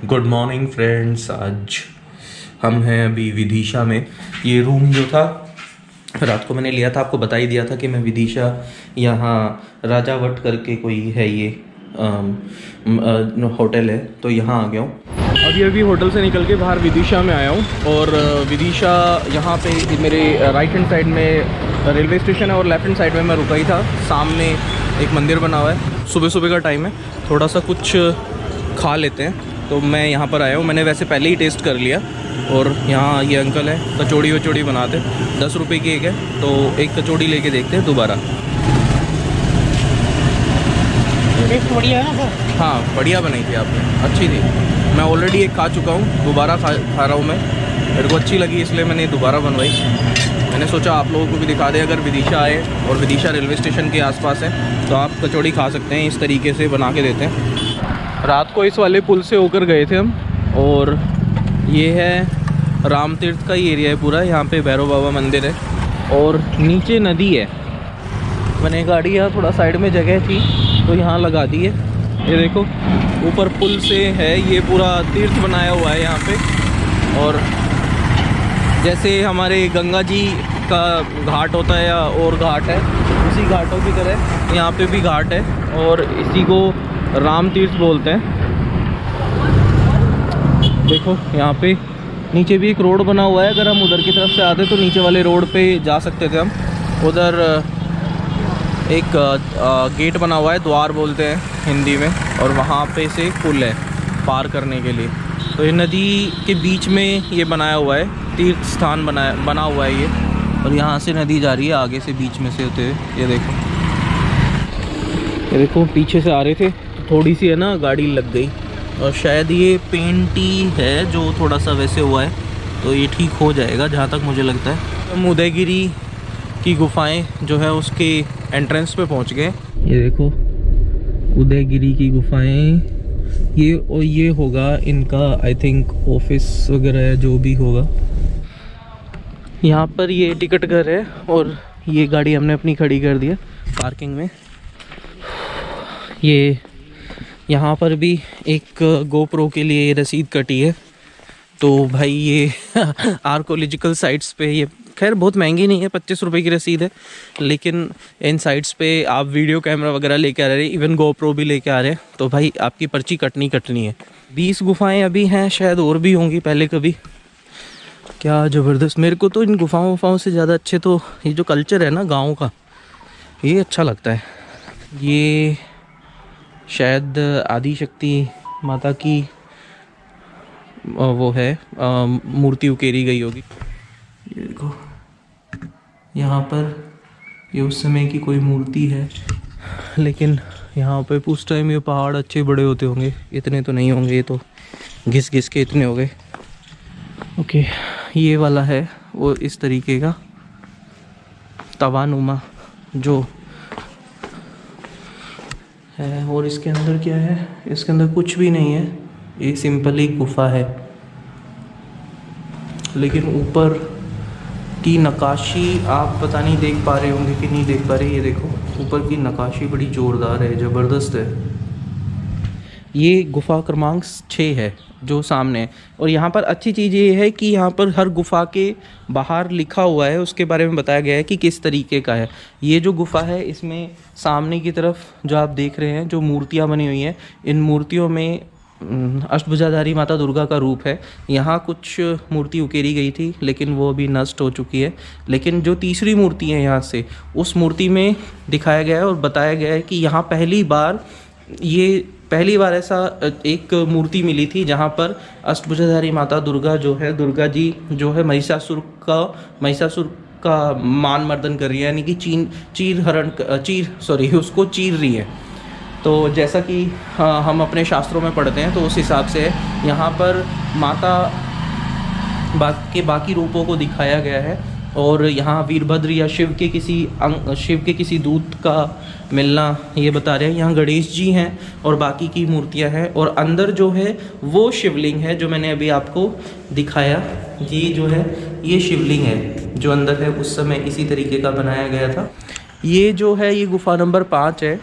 Good morning friends. आज हम हैं अभी विदिशा में। ये रूम जो था रात को मैंने लिया था, आपको बता ही दिया था कि मैं विदिशा यहाँ राजावट करके कोई है ये होटल है, तो यहाँ आ गया हूँ। अभी होटल से निकल के बाहर विदिशा में आया हूँ और विदिशा यहाँ पे मेरे राइट हैंड साइड में रेलवे स्टेशन है और लेफ्ट हैंड साइड में मैं रुका ही था। सामने एक मंदिर बना हुआ है। सुबह सुबह का टाइम है, थोड़ा सा कुछ खा लेते हैं, तो मैं यहाँ पर आया हूँ। मैंने वैसे पहले ही टेस्ट कर लिया और यहाँ ये अंकल है कचौड़ी वचौड़ी बनाते, 10 रुपये की एक है, तो एक कचौड़ी लेके देखते हैं दोबारा। बढ़िया है ना सर? हाँ बढ़िया बनाई थी आपने, अच्छी थी। मैं ऑलरेडी एक खा चुका हूँ, दोबारा खा रहा हूँ मैं। मेरे को अच्छी लगी इसलिए मैंने दोबारा बनवाई। मैंने सोचा आप लोगों को भी दिखा दें, अगर विदिशा आए और विदिशा रेलवे स्टेशन के आसपास है तो आप कचौड़ी खा सकते हैं। इस तरीके से बना के देते हैं। रात को इस वाले पुल से होकर गए थे हम, और ये है राम तीर्थ का ही एरिया है पूरा। यहाँ पे भैरव बाबा मंदिर है और नीचे नदी है। मैंने गाड़ी यहाँ थोड़ा साइड में जगह थी तो यहाँ लगा दी है। ये देखो ऊपर पुल से है, ये पूरा तीर्थ बनाया हुआ है यहाँ पे। और जैसे हमारे गंगा जी का घाट होता है या और घाट है, उसी घाटों की तरह यहाँ पे भी घाट है और इसी को राम तीर्थ बोलते हैं। देखो यहाँ पे नीचे भी एक रोड बना हुआ है। अगर हम उधर की तरफ से आते तो नीचे वाले रोड पे जा सकते थे हम। उधर एक गेट बना हुआ है, द्वार बोलते हैं हिंदी में, और वहाँ पे से पुल है पार करने के लिए। तो ये नदी के बीच में ये बनाया हुआ है, तीर्थ स्थान बना हुआ है ये। और यहाँ से नदी जा रही है आगे से, बीच में से होते हुए। ये देखो पीछे से आ रहे थे तो थोड़ी सी है ना गाड़ी लग गई, और शायद ये पेंट ही है जो थोड़ा सा वैसे हुआ है, तो ये ठीक हो जाएगा जहाँ तक मुझे लगता है। हम उदयगिरी की गुफाएं जो है उसके एंट्रेंस पे पहुँच गए। ये देखो उदयगिरी की गुफाएं, ये होगा इनका आई थिंक ऑफिस वगैरह है, जो भी होगा। यहाँ पर ये टिकट घर है और ये गाड़ी हमने अपनी खड़ी कर दी है पार्किंग में। ये यहाँ पर भी एक गोप्रो के लिए रसीद कटी है। तो भाई ये आर्कोलॉजिकल साइट्स पे, ये खैर बहुत महंगी नहीं है, 25 रुपये की रसीद है, लेकिन इन साइट्स पे आप वीडियो कैमरा वगैरह लेके आ रहे हैं, इवन गोप्रो भी लेके आ रहे हैं, तो भाई आपकी पर्ची कटनी है। 20 गुफाएं अभी हैं, शायद और भी होंगी पहले कभी। क्या ज़बरदस्त। मेरे को तो इन गुफाओं से ज़्यादा अच्छे तो ये जो कल्चर है ना गाँव का, ये अच्छा लगता है। ये शायद आदि शक्ति माता की वो है मूर्ति उकेरी गई होगी। ये देखो यहाँ पर ये उस समय की कोई मूर्ति है, लेकिन यहाँ पे उस टाइम ये पहाड़ अच्छे बड़े होते होंगे, इतने तो नहीं होंगे, ये तो घिस घिस के इतने हो गए। ओके, ये वाला है वो इस तरीके का तवानुमा जो है। और इसके अंदर क्या है? इसके अंदर कुछ भी नहीं है, ये सिंपल ही गुफा है, लेकिन ऊपर की नक्काशी आप पता नहीं देख पा रहे होंगे कि नहीं देख पा रहे। ये देखो ऊपर की नक्काशी बड़ी ज़ोरदार है, ज़बरदस्त है। ये गुफा क्रमांक 6 है जो सामने है। और यहाँ पर अच्छी चीज़ ये है कि यहाँ पर हर गुफा के बाहर लिखा हुआ है, उसके बारे में बताया गया है कि किस तरीके का है। ये जो गुफा है इसमें सामने की तरफ जो आप देख रहे हैं जो मूर्तियाँ बनी हुई हैं, इन मूर्तियों में अष्टभुजाधारी माता दुर्गा का रूप है। यहाँ कुछ मूर्ति उकेरी गई थी लेकिन वो अभी नष्ट हो चुकी है, लेकिन जो तीसरी मूर्ति है यहाँ से, उस मूर्ति में दिखाया गया है और बताया गया है कि यहाँ पहली बार ऐसा एक मूर्ति मिली थी जहाँ पर अष्टभुजाधारी माता दुर्गा जो है, दुर्गा जी जो है महिषासुर का मान मर्दन कर रही है, यानी कि उसको चीर रही है। तो जैसा कि हम अपने शास्त्रों में पढ़ते हैं तो उस हिसाब से यहाँ पर माता के बाकी रूपों को दिखाया गया है। और यहाँ वीरभद्र या शिव के किसी दूत का मिलना ये बता रहे हैं। यहाँ गणेश जी हैं और बाकी की मूर्तियाँ हैं, और अंदर जो है वो शिवलिंग है जो मैंने अभी आपको दिखाया। ये जो है ये शिवलिंग है जो अंदर है, उस समय इसी तरीके का बनाया गया था। ये जो है ये गुफा नंबर 5 है,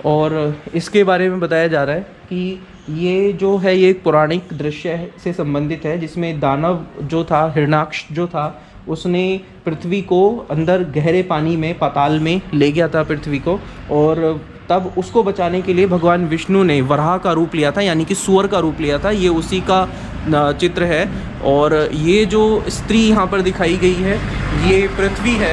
और इसके बारे में बताया जा रहा है कि ये जो है ये एक पौराणिक दृश्य से संबंधित है, जिसमें दानव जो था, हिरण्याक्ष जो था, उसने पृथ्वी को अंदर गहरे पानी में, पाताल में ले गया था पृथ्वी को, और तब उसको बचाने के लिए भगवान विष्णु ने वराह का रूप लिया था, यानी कि सुअर का रूप लिया था। ये उसी का चित्र है। और ये जो स्त्री यहाँ पर दिखाई गई है, ये पृथ्वी है,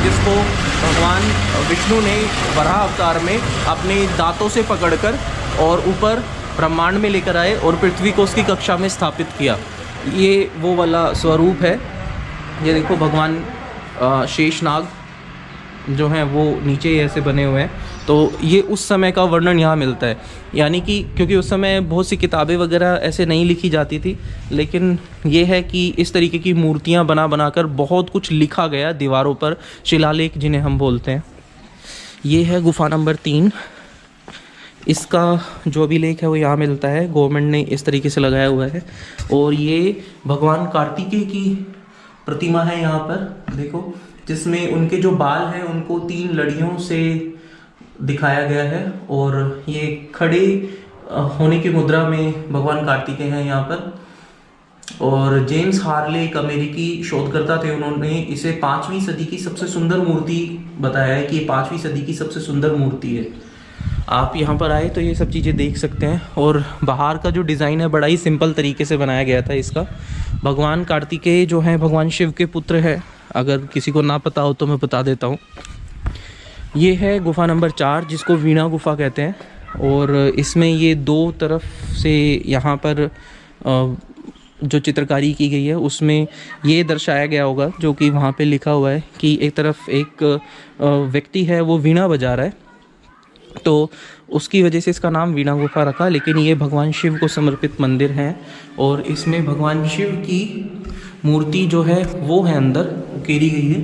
जिसको भगवान विष्णु ने वराह अवतार में अपने दांतों से पकड़कर और ऊपर ब्रह्मांड में लेकर आए और पृथ्वी को उसकी कक्षा में स्थापित किया। ये वो वाला स्वरूप है। ये देखो भगवान शेषनाग जो हैं वो नीचे ऐसे बने हुए हैं। तो ये उस समय का वर्णन यहाँ मिलता है, यानी कि क्योंकि उस समय बहुत सी किताबें वगैरह ऐसे नहीं लिखी जाती थी, लेकिन ये है कि इस तरीके की मूर्तियाँ बनाकर बहुत कुछ लिखा गया दीवारों पर, शिलालेख जिन्हें हम बोलते हैं। ये है गुफा नंबर 3। इसका जो अभिलेख है वो यहाँ मिलता है, गवर्नमेंट ने इस तरीके से लगाया हुआ है। और ये भगवान कार्तिकेय की प्रतिमा है यहाँ पर, देखो, जिसमें उनके जो बाल हैं उनको 3 लड़ियों से दिखाया गया है। और ये खड़े होने की मुद्रा में भगवान कार्तिकेय हैं यहाँ पर। और जेम्स हार्ले एक अमेरिकी शोधकर्ता थे, उन्होंने इसे 5वीं सदी की सबसे सुंदर मूर्ति बताया है कि ये 5वीं सदी की सबसे सुंदर मूर्ति है। आप यहाँ पर आए तो ये सब चीज़ें देख सकते हैं। और बाहर का जो डिज़ाइन है बड़ा ही सिंपल तरीके से बनाया गया था इसका। भगवान कार्तिकेय जो हैं भगवान शिव के पुत्र हैं, अगर किसी को ना पता हो तो मैं बता देता हूँ। ये है गुफा नंबर 4, जिसको वीणा गुफा कहते हैं। और इसमें ये 2 तरफ से यहाँ पर जो चित्रकारी की गई है उसमें ये दर्शाया गया होगा, जो कि वहाँ पे लिखा हुआ है कि एक तरफ एक व्यक्ति है वो वीणा बजा रहा है, तो उसकी वजह से इसका नाम वीणा गुफा रखा। लेकिन ये भगवान शिव को समर्पित मंदिर है और इसमें भगवान शिव की मूर्ति जो है वो है अंदर उकेरी गई है।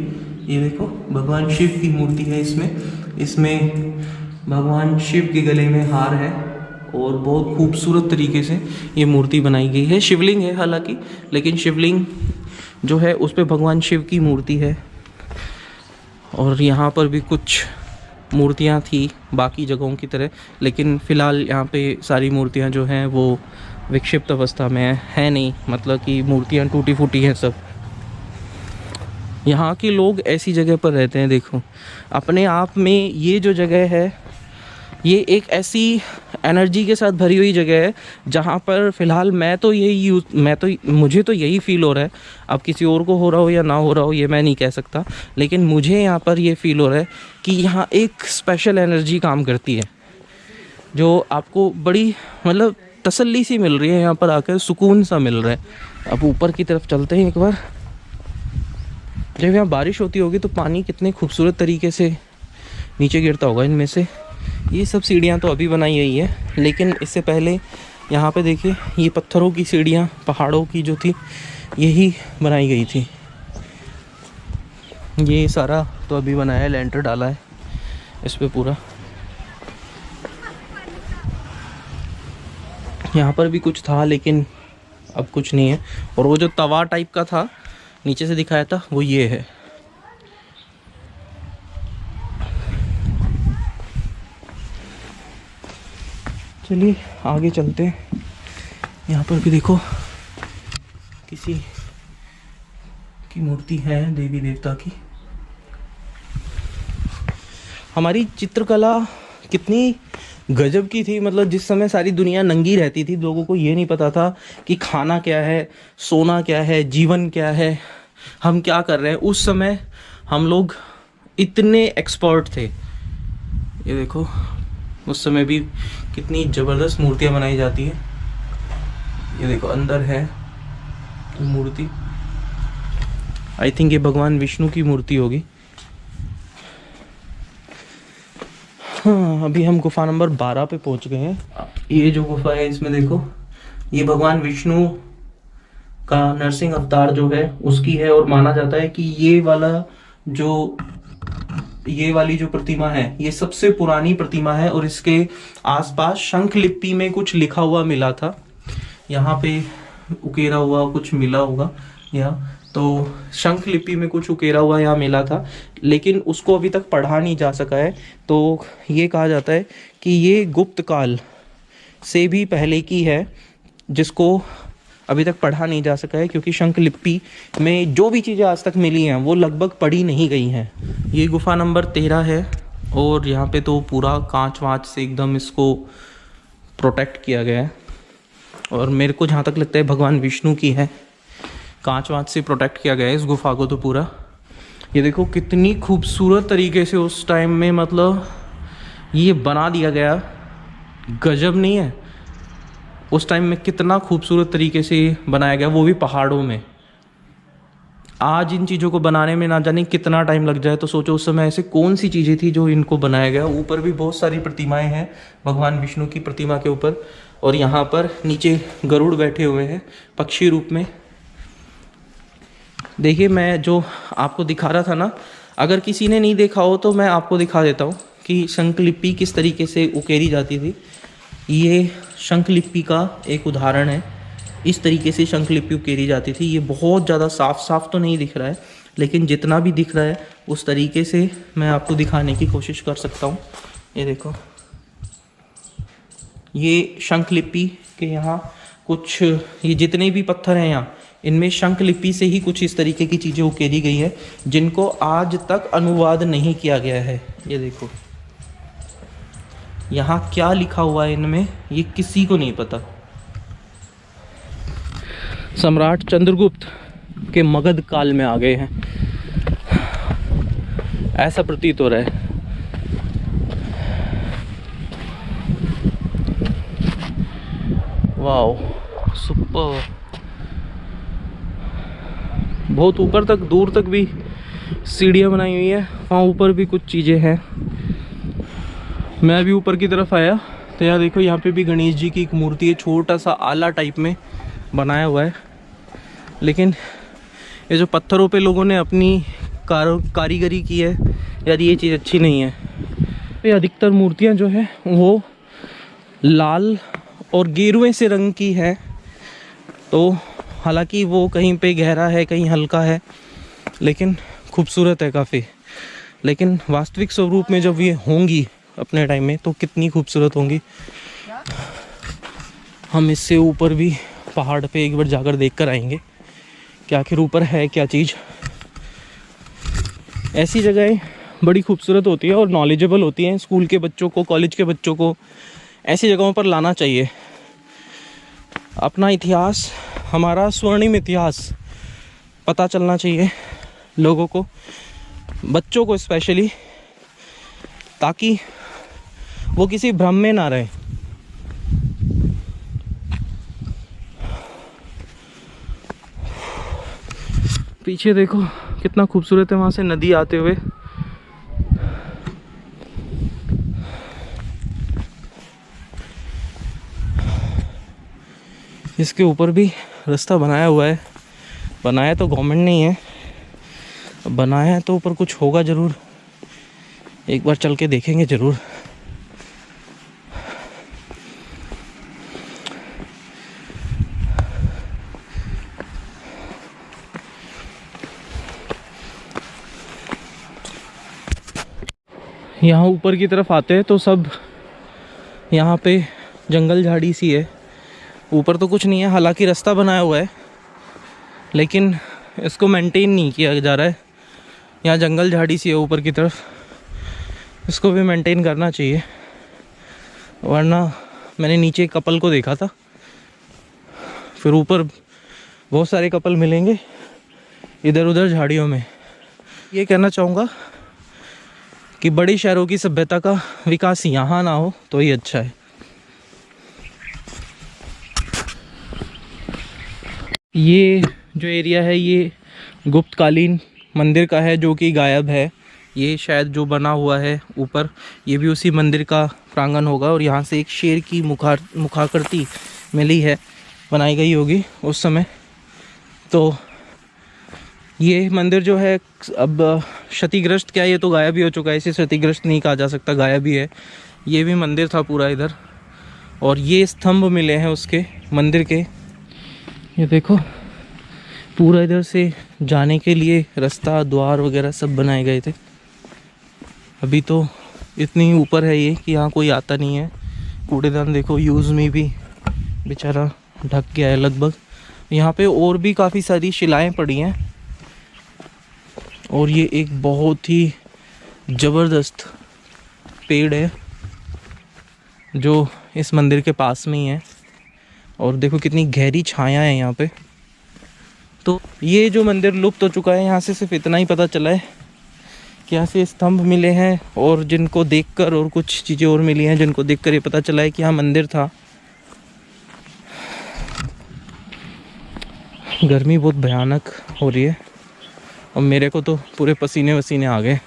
ये देखो भगवान शिव की मूर्ति है इसमें भगवान शिव के गले में हार है और बहुत खूबसूरत तरीके से ये मूर्ति बनाई गई है। शिवलिंग है हालांकि, लेकिन शिवलिंग जो है उस पे भगवान शिव की मूर्ति है। और यहाँ पर भी कुछ मूर्तियाँ थी बाकी जगहों की तरह, लेकिन फ़िलहाल यहाँ पे सारी मूर्तियाँ जो हैं वो विक्षिप्त अवस्था में है नहीं, मतलब कि मूर्तियाँ टूटी फूटी हैं सब। यहाँ के लोग ऐसी जगह पर रहते हैं, देखो अपने आप में ये जो जगह है ये एक ऐसी एनर्जी के साथ भरी हुई जगह है जहाँ पर फ़िलहाल मुझे तो यही फील हो रहा है। अब किसी और को हो रहा हो या ना हो रहा हो ये मैं नहीं कह सकता, लेकिन मुझे यहाँ पर ये फील हो रहा है कि यहाँ एक स्पेशल एनर्जी काम करती है जो आपको बड़ी मतलब तसल्ली सी मिल रही है। यहाँ पर आकर सुकून सा मिल रहा है। अब ऊपर की तरफ चलते हैं एक बार। जब यहाँ बारिश होती होगी तो पानी कितने खूबसूरत तरीके से नीचे गिरता होगा इनमें से। ये सब सीढ़ियाँ तो अभी बनाई गई है, लेकिन इससे पहले यहाँ पे देखिए ये पत्थरों की सीढ़ियाँ पहाड़ों की जो थी यही बनाई गई थी। ये सारा तो अभी बनाया है, लेंटर डाला है इस पे पूरा। यहाँ पर भी कुछ था लेकिन अब कुछ नहीं है। और वो जो तवा टाइप का था नीचे से दिखाया था वो ये है। चलिए आगे चलते हैं। यहाँ पर भी देखो किसी की मूर्ति है देवी देवता की। हमारी चित्रकला कितनी गजब की थी, मतलब जिस समय सारी दुनिया नंगी रहती थी, लोगों को ये नहीं पता था कि खाना क्या है, सोना क्या है, जीवन क्या है, हम क्या कर रहे हैं। उस समय हम लोग इतने एक्सपर्ट थे। ये देखो उस समय भी कितनी ज़बरदस्त मूर्तियाँ बनाई जाती है। ये देखो अंदर है मूर्ति, आई थिंक ये भगवान विष्णु की मूर्ति होगी। हाँ, अभी हम गुफा नंबर 12 पे पहुंच गए हैं। ये जो गुफा है इसमें देखो ये भगवान विष्णु का नरसिंह अवतार जो है उसकी है। और माना जाता है कि ये वाली जो प्रतिमा है ये सबसे पुरानी प्रतिमा है। और इसके आसपास शंख लिपि में कुछ लिखा हुआ मिला था, यहाँ पे उकेरा हुआ कुछ मिला होगा यहाँ, तो शंख लिपि में कुछ उकेरा हुआ यहाँ मिला था, लेकिन उसको अभी तक पढ़ा नहीं जा सका है। तो ये कहा जाता है कि ये गुप्त काल से भी पहले की है, जिसको अभी तक पढ़ा नहीं जा सका है, क्योंकि शंख लिपि में जो भी चीज़ें आज तक मिली हैं वो लगभग पढ़ी नहीं गई हैं। ये गुफा नंबर 13 है और यहाँ पे तो पूरा कांच वाँच से एकदम इसको प्रोटेक्ट किया गया है, और मेरे को जहाँ तक लगता है भगवान विष्णु की है, कांच वाँच से प्रोटेक्ट किया गया है इस गुफा को तो पूरा। ये देखो कितनी खूबसूरत तरीके से उस टाइम में मतलब ये बना दिया गया, गजब नहीं है? उस टाइम में कितना खूबसूरत तरीके से बनाया गया, वो भी पहाड़ों में। आज इन चीज़ों को बनाने में ना जाने कितना टाइम लग जाए, तो सोचो उस समय ऐसे कौन सी चीज़ें थी जो इनको बनाया गया। ऊपर भी बहुत सारी प्रतिमाएं हैं भगवान विष्णु की प्रतिमा के ऊपर, और यहाँ पर नीचे गरुड़ बैठे हुए हैं पक्षी रूप में। देखिए मैं जो आपको दिखा रहा था ना, अगर किसी ने नहीं देखा हो तो मैं आपको दिखा देता हूँ कि शंख लिपि किस तरीके से उकेरी जाती थी। ये शंख लिपि का एक उदाहरण है, इस तरीके से शंख लिपि उकेरी जाती थी। ये बहुत ज़्यादा साफ तो नहीं दिख रहा है, लेकिन जितना भी दिख रहा है उस तरीके से मैं आपको दिखाने की कोशिश कर सकता हूँ। ये देखो, ये शंख लिपि के यहाँ कुछ, ये जितने भी पत्थर हैं यहाँ, इनमें शंख लिपि से ही कुछ इस तरीके की चीज़ें उकेरी गई हैं, जिनको आज तक अनुवाद नहीं किया गया है। ये देखो यहाँ क्या लिखा हुआ है इनमें, ये किसी को नहीं पता। सम्राट चंद्रगुप्त के मगध काल में आ गए हैं, ऐसा प्रतीत हो रहा है। Wow, super. बहुत ऊपर तक, दूर तक भी सीढ़ियाँ बनाई हुई है, वहाँ ऊपर भी कुछ चीज़ें हैं। मैं अभी ऊपर की तरफ आया तो यहाँ देखो, यहाँ पे भी गणेश जी की एक मूर्ति है, छोटा सा आला टाइप में बनाया हुआ है। लेकिन ये जो पत्थरों पे लोगों ने अपनी कारीगरी की है यार, ये चीज़ अच्छी नहीं है। ये अधिकतर मूर्तियाँ जो है वो लाल और गेरुए से रंग की है, तो हालांकि वो कहीं पे गहरा है, कहीं हल्का है, लेकिन खूबसूरत है काफ़ी। लेकिन वास्तविक स्वरूप में जब ये होंगी अपने टाइम में तो कितनी खूबसूरत होंगी। हम इससे ऊपर भी पहाड़ पे एक बार जाकर देख कर आएंगे कि आखिर ऊपर है क्या चीज़। ऐसी जगहें बड़ी खूबसूरत होती है और नॉलेजेबल होती हैं। स्कूल के बच्चों को, कॉलेज के बच्चों को ऐसी जगहों पर लाना चाहिए। अपना इतिहास, हमारा स्वर्णिम इतिहास पता चलना चाहिए लोगों को, बच्चों को स्पेशली, ताकि वो किसी भ्रम में ना रहे। पीछे देखो कितना खूबसूरत है, वहाँ से नदी आते हुए। इसके ऊपर भी रास्ता बनाया हुआ है। बनाया तो गवर्नमेंट नहीं है, बनाया है तो ऊपर कुछ होगा ज़रूर। एक बार चल के देखेंगे ज़रूर। यहाँ ऊपर की तरफ आते हैं तो सब यहाँ पे जंगल झाड़ी सी है। ऊपर तो कुछ नहीं है, हालांकि रास्ता बनाया हुआ है, लेकिन इसको मेंटेन नहीं किया जा रहा है। यहाँ जंगल झाड़ी सी है ऊपर की तरफ, इसको भी मेंटेन करना चाहिए, वरना मैंने नीचे एक कपल को देखा था, फिर ऊपर बहुत सारे कपल मिलेंगे इधर उधर झाड़ियों में। ये कहना चाहूँगा कि बड़े शहरों की सभ्यता का विकास यहाँ ना हो तो ही अच्छा है। ये जो एरिया है ये गुप्तकालीन मंदिर का है, जो कि गायब है। ये शायद जो बना हुआ है ऊपर, ये भी उसी मंदिर का प्रांगण होगा, और यहाँ से एक शेर की मुखाकृति मिली है, बनाई गई होगी उस समय। तो ये मंदिर जो है अब क्षतिग्रस्त, क्या ये तो गायब ही हो चुका है, इसे क्षतिग्रस्त नहीं कहा जा सकता, गायब ही है। ये भी मंदिर था पूरा इधर, और ये स्तंभ मिले हैं उसके मंदिर के। ये देखो पूरा इधर से जाने के लिए रास्ता, द्वार वगैरह सब बनाए गए थे। अभी तो इतनी ऊपर है ये कि यहाँ कोई आता नहीं है, कूड़ेदान देखो यूज़ में भी बेचारा ढक गया है लगभग। यहाँ पे और भी काफ़ी सारी शिलाएं पड़ी हैं और ये एक बहुत ही ज़बरदस्त पेड़ है जो इस मंदिर के पास में ही है। और देखो कितनी गहरी छाया है यहाँ पे। तो ये जो मंदिर लुप्त हो चुका है, यहाँ से सिर्फ इतना ही पता चला है कि यहाँ से स्तंभ मिले हैं और जिनको देखकर, और कुछ चीज़ें और मिली हैं जिनको देखकर ये पता चला है कि यहाँ मंदिर था। गर्मी बहुत भयानक हो रही है और मेरे को तो पूरे पसीने वसीने आ गए।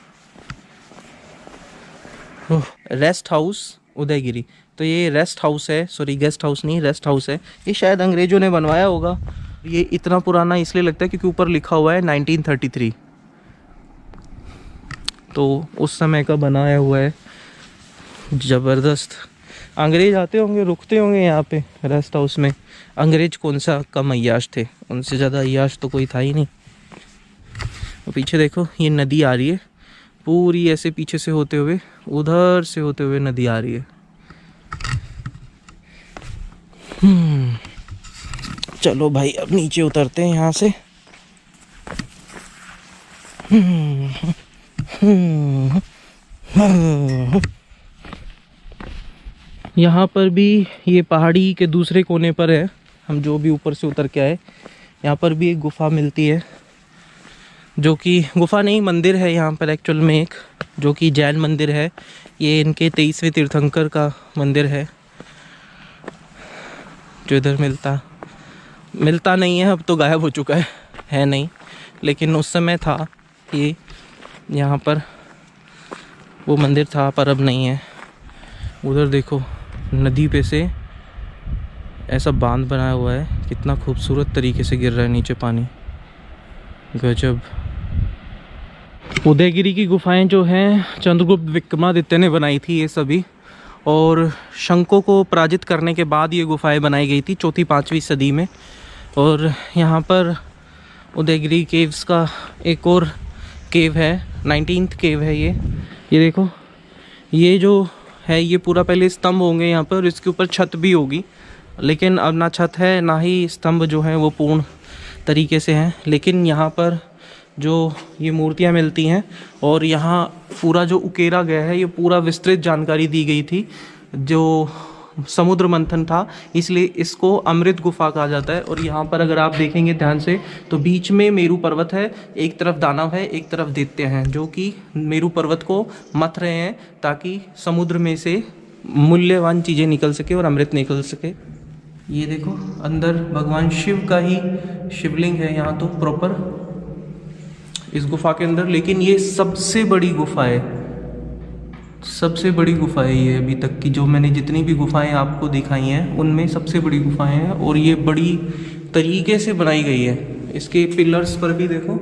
रेस्ट हाउस उदयगिरी, तो ये रेस्ट हाउस है, सॉरी गेस्ट हाउस नहीं, रेस्ट हाउस है। ये शायद अंग्रेज़ों ने बनवाया होगा। ये इतना पुराना इसलिए लगता है क्योंकि ऊपर लिखा हुआ है 1933, तो उस समय का बनाया हुआ है। ज़बरदस्त। अंग्रेज़ आते होंगे, रुकते होंगे यहाँ पे रेस्ट हाउस में। अंग्रेज़ कौन सा कम अय्याश थे, उनसे ज़्यादा अय्याश तो कोई था ही नहीं। और पीछे देखो ये नदी आ रही है पूरी ऐसे पीछे से होते हुए, उधर से होते हुए नदी आ रही है। चलो भाई अब नीचे उतरते हैं यहाँ से। यहाँ पर भी ये पहाड़ी के दूसरे कोने पर है, हम जो भी ऊपर से उतर के आए, यहाँ पर भी एक गुफा मिलती है, जो कि गुफा नहीं मंदिर है यहाँ पर एक्चुअल में एक, जो कि जैन मंदिर है। ये इनके 23वें तीर्थंकर का मंदिर है जो इधर मिलता नहीं है, अब तो गायब हो चुका है नहीं, लेकिन उस समय था ये, यहाँ पर वो मंदिर था पर अब नहीं है। उधर देखो नदी पे से ऐसा बांध बनाया हुआ है, कितना खूबसूरत तरीके से गिर रहा है नीचे पानी, गजब। उदयगिरी की गुफाएं जो हैं चंद्रगुप्त विक्रमादित्य ने बनाई थी ये सभी, और शंकों को पराजित करने के बाद ये गुफाएं बनाई गई थी 4वीं-5वीं सदी में। और यहाँ पर उदयगिरी केव्स का एक और केव है, 19th केव है ये देखो। ये जो है ये पूरा पहले स्तंभ होंगे यहाँ पर, इसके ऊपर छत भी होगी, लेकिन अब ना छत है ना ही स्तंभ जो हैं वो पूर्ण तरीके से हैं। लेकिन यहाँ पर जो ये मूर्तियाँ मिलती हैं और यहाँ पूरा जो उकेरा गया है, ये पूरा विस्तृत जानकारी दी गई थी। जो समुद्र मंथन था इसलिए इसको अमृत गुफा कहा जाता है। और यहाँ पर अगर आप देखेंगे ध्यान से तो बीच में मेरू पर्वत है, एक तरफ दानव है, एक तरफ दैत्य हैं, जो कि मेरू पर्वत को मथ रहे हैं ताकि समुद्र में से मूल्यवान चीज़ें निकल सके और अमृत निकल सके। ये देखो अंदर भगवान शिव का ही शिवलिंग है यहाँ तो प्रॉपर इस गुफा के अंदर। लेकिन ये सबसे बड़ी गुफा है, सबसे बड़ी गुफा है ये अभी तक की, जो मैंने जितनी भी गुफाएं आपको दिखाई हैं उनमें सबसे बड़ी गुफाएं हैं। और ये बड़ी तरीके से बनाई गई है, इसके पिलर्स पर भी देखो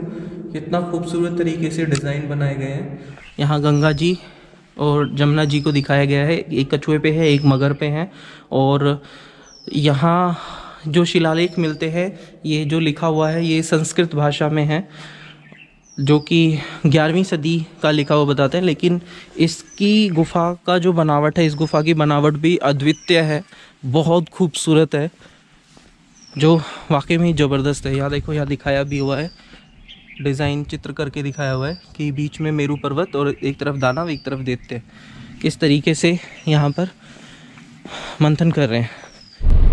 कितना खूबसूरत तरीके से डिज़ाइन बनाए गए हैं। यहाँ गंगा जी और जमुना जी को दिखाया गया है, एक कछुए पे है, एक मगर पे है। और यहाँ जो शिलालेख मिलते हैं, ये जो लिखा हुआ है ये संस्कृत भाषा में है, जो कि 11वीं सदी का लिखा हुआ बताते हैं। लेकिन इसकी गुफा का जो बनावट है, इस गुफा की बनावट भी अद्वितीय है, बहुत खूबसूरत है, जो वाकई में ज़बरदस्त है। यहाँ देखो, यहाँ दिखाया भी हुआ है, डिज़ाइन चित्र करके दिखाया हुआ है कि बीच में मेरू पर्वत और एक तरफ दानव एक तरफ दैत्य, किस तरीके से यहाँ पर मंथन कर रहे हैं।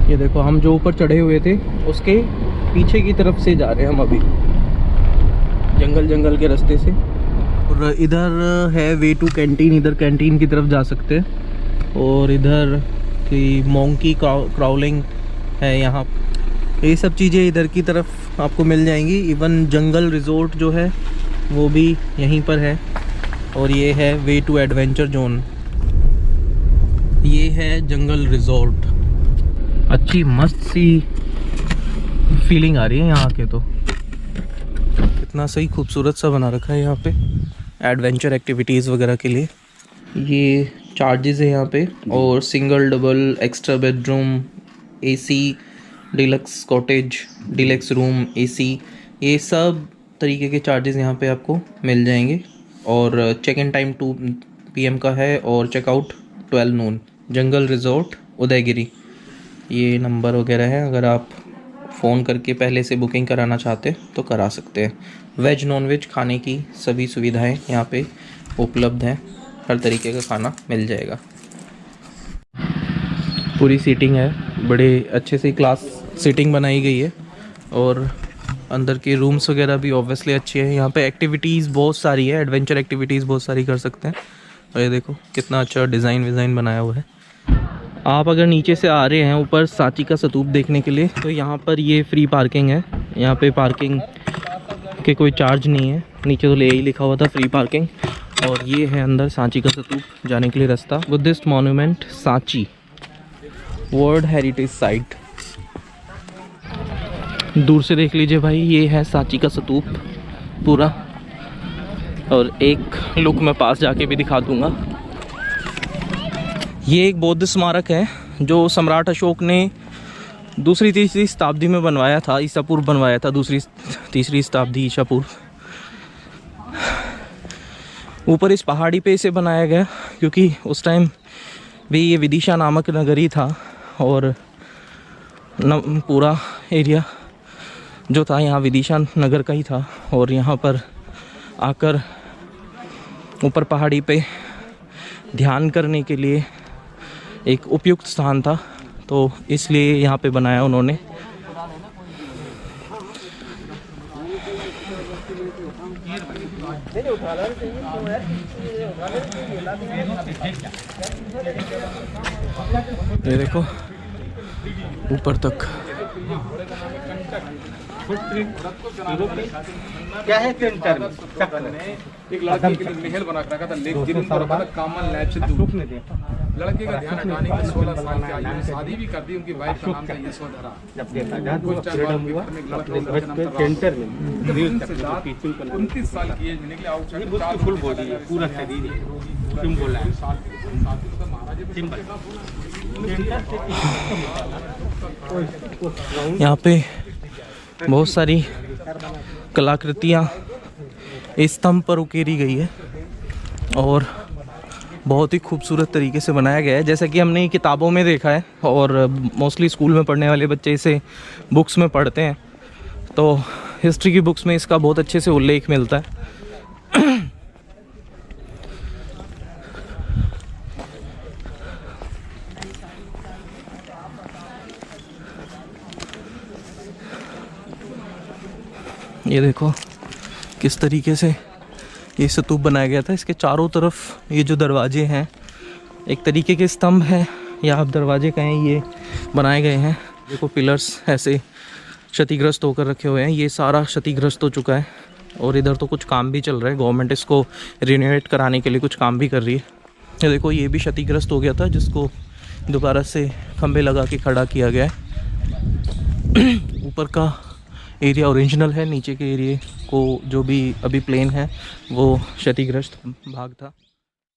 ये देखो हम जो ऊपर चढ़े हुए थे उसके पीछे की तरफ से जा रहे हैं हम अभी, जंगल के रास्ते से। और इधर है वे टू कैंटीन, इधर कैंटीन की तरफ जा सकते हैं। और इधर की मोंकी क्राउलिंग है, यहाँ ये सब चीज़ें इधर की तरफ आपको मिल जाएंगी। इवन जंगल रिजॉर्ट जो है वो भी यहीं पर है। और ये है वे टू एडवेंचर जोन, ये है जंगल रिजॉर्ट। अच्छी मस्त सी फीलिंग आ रही है यहाँ के, तो कितना सही खूबसूरत सा बना रखा है यहाँ पे एडवेंचर एक्टिविटीज़ वगैरह के लिए। ये चार्जेस है यहाँ पे, और single, double, extra bedroom, AC, deluxe cottage, deluxe room, AC, ये सब तरीके के चार्जेस यहाँ पे आपको मिल जाएंगे। और चेक इन टाइम 2 PM का है और चेकआउट 12 नून। जंगल रिजॉर्ट उदयगिरी, ये नंबर वगैरह है। अगर आप फ़ोन करके पहले से बुकिंग कराना चाहते हैं तो करा सकते हैं। वेज नॉन वेज खाने की सभी सुविधाएं यहाँ पे उपलब्ध हैं, हर तरीके का खाना मिल जाएगा। पूरी सीटिंग है, बड़े अच्छे से क्लास सीटिंग बनाई गई है और अंदर के रूम्स वगैरह भी ऑब्वियसली अच्छे हैं। यहाँ पे एक्टिविटीज़ बहुत सारी है, एडवेंचर एक्टिविटीज़ बहुत सारी कर सकते हैं। और ये देखो कितना अच्छा डिज़ाइन बनाया हुआ है। आप अगर नीचे से आ रहे हैं ऊपर सांची का स्तूप देखने के लिए तो यहाँ पर ये फ्री पार्किंग है। यहाँ पे पार्किंग के कोई चार्ज नहीं है, नीचे तो ले ही लिखा हुआ था फ्री पार्किंग। और ये है अंदर सांची का स्तूप जाने के लिए रास्ता। Buddhist monument Sanchi world heritage site. दूर से देख लीजिए भाई, ये है सांची का स्तूप पूरा। और एक लुक मैं पास जाके भी दिखा दूंगा। ये एक बौद्ध स्मारक है जो सम्राट अशोक ने दूसरी तीसरी शताब्दी में बनवाया था, ईसा पूर्व बनवाया था, दूसरी तीसरी शताब्दी ईसा पूर्व। ऊपर इस पहाड़ी पे इसे बनाया गया क्योंकि उस टाइम भी ये विदिशा नामक नगरी था और पूरा एरिया जो था यहाँ विदिशा नगर का ही था। और यहाँ पर आकर ऊपर पहाड़ी पे ध्यान करने के लिए एक उपयुक्त स्थान था, तो इसलिए यहाँ पे बनाया उन्होंने। ये देखो ऊपर तक क्या है सेंटर में एक लड़के के लिए महल बना के रखा था, लेकिन जिन पर कॉमन लैब से दूर लड़के का ध्यान हटाने के लिए 16 साल की आयु में शादी भी कर दी। उनकी वाइफ का नाम था यशोधरा। जब देखा जाए तो फ्रीडम हुआ अपने ध्वज के सेंटर में 29 साल की एज में निकले आउटसाइड उसकी फुल बॉडी है, पूरा शरीर है, सिंबल है यहाँ पे बहुत सारी कलाकृतियाँ इस स्तंभ पर उकेरी गई है और बहुत ही खूबसूरत तरीके से बनाया गया है, जैसा कि हमने किताबों में देखा है और मोस्टली स्कूल में पढ़ने वाले बच्चे इसे बुक्स में पढ़ते हैं, तो हिस्ट्री की बुक्स में इसका बहुत अच्छे से उल्लेख मिलता है। ये देखो किस तरीके से ये स्तूप बनाया गया था। इसके चारों तरफ ये जो दरवाजे हैं एक तरीके के स्तंभ हैं या आप दरवाजे कहें, ये बनाए गए हैं। देखो पिलर्स ऐसे क्षतिग्रस्त होकर रखे हुए हैं, ये सारा क्षतिग्रस्त हो चुका है और इधर तो कुछ काम भी चल रहा है। गवर्नमेंट इसको रिनोवेट कराने के लिए कुछ काम भी कर रही है। ये देखो ये भी क्षतिग्रस्त हो गया था जिसको दोबारा से खंभे लगा के खड़ा किया गया है। ऊपर का एरिया ओरिजिनल है, नीचे के एरिया को जो भी अभी प्लेन है वो क्षतिग्रस्त भाग था।